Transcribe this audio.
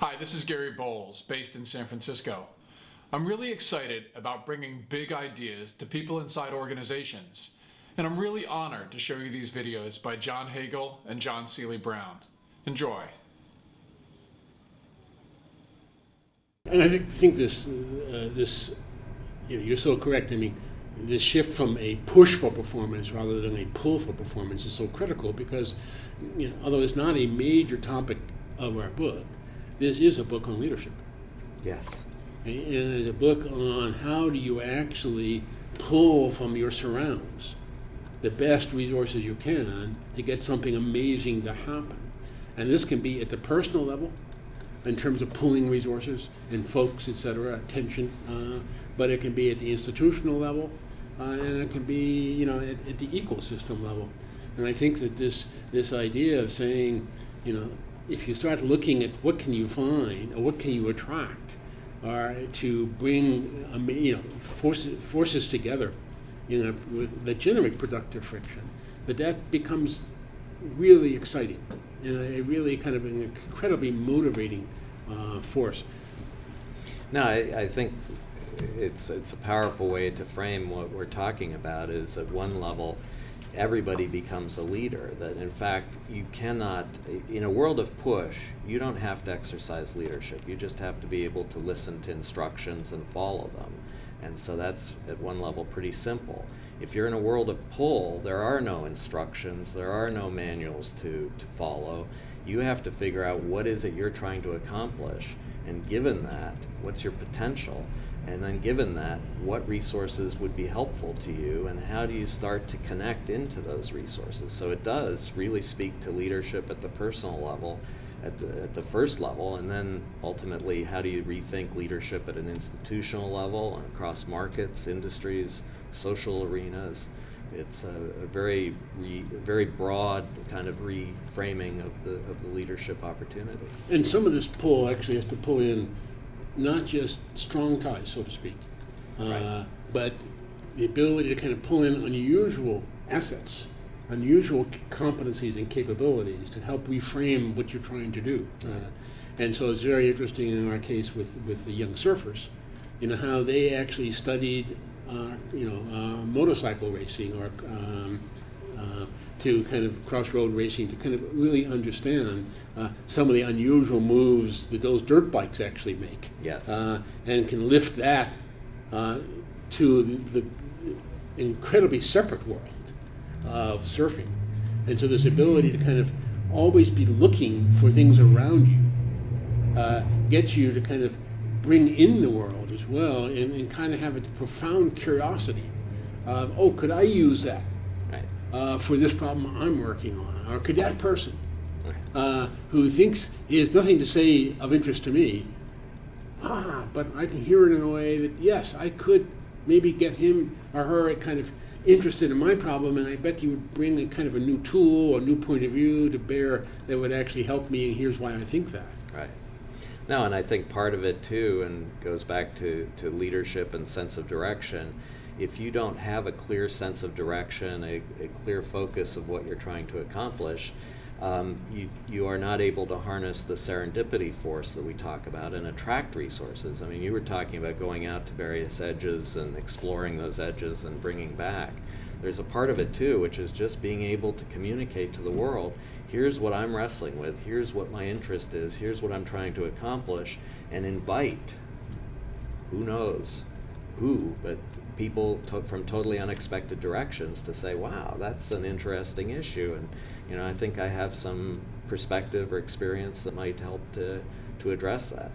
Hi, this is Gary Bowles, based in San Francisco. I'm really excited about bringing big ideas to people inside organizations, and I'm really honored to show you these videos by John Hagel and John Seely Brown. Enjoy. And I think this, you're so correct. I mean, this shift from a push for performance rather than a pull for performance is so critical because, although it's not a major topic of our book, this is a book on leadership. Yes. And it's a book on how do you actually pull from your surrounds the best resources you can to get something amazing to happen. And this can be at the personal level, in terms of pulling resources and folks, et cetera, attention, but it can be at the institutional level, and it can be, at the ecosystem level. And I think that this idea of saying, if you start looking at what can you find or what can you attract, or to bring, forces together, that generate productive friction, that becomes really exciting. A really kind of an incredibly motivating force. No, I think it's a powerful way to frame what we're talking about. Is at one level, everybody becomes a leader. That in fact, you cannot, in a world of push, you don't have to exercise leadership. You just have to be able to listen to instructions and follow them. And so that's, at one level, pretty simple. If you're in a world of pull, there are no instructions, there are no manuals to follow. You have to figure out what is it you're trying to accomplish, and given that, what's your potential? And then given that, what resources would be helpful to you, and how do you start to connect into those resources? So it does really speak to leadership at the personal level, at the first level, and then ultimately, how do you rethink leadership at an institutional level and across markets, industries, social arenas? It's a very broad kind of reframing of the leadership opportunity. And some of this pull actually has to pull in not just strong ties, so to speak, Right. but the ability to kind of pull in unusual assets, unusual competencies and capabilities to help reframe what you're trying to do. And so it's very interesting in our case with the young surfers, how they actually studied, motorcycle racing or to kind of cross-road racing to kind of really understand some of the unusual moves that those dirt bikes actually make. Yes. And can lift that to the incredibly separate world of surfing. And so this ability to kind of always be looking for things around you gets you to kind of bring in the world as well and kind of have a profound curiosity of, could I use that for this problem I'm working on? Or could that person who thinks he has nothing to say of interest to me, but I can hear it in a way that, yes, I could maybe get him or her kind of interested in my problem, and I bet you would bring a kind of a new tool or new point of view to bear that would actually help me, and here's why I think that. Right. No, and I think part of it too, and goes back to leadership and sense of direction, if you don't have a clear sense of direction, a clear focus of what you're trying to accomplish, you are not able to harness the serendipity force that we talk about and attract resources. I mean, you were talking about going out to various edges and exploring those edges and bringing back. There's a part of it too, which is just being able to communicate to the world, here's what I'm wrestling with, here's what my interest is, here's what I'm trying to accomplish, and invite, who knows who, but people from totally unexpected directions to say, wow, that's an interesting issue, and I think I have some perspective or experience that might help to address that.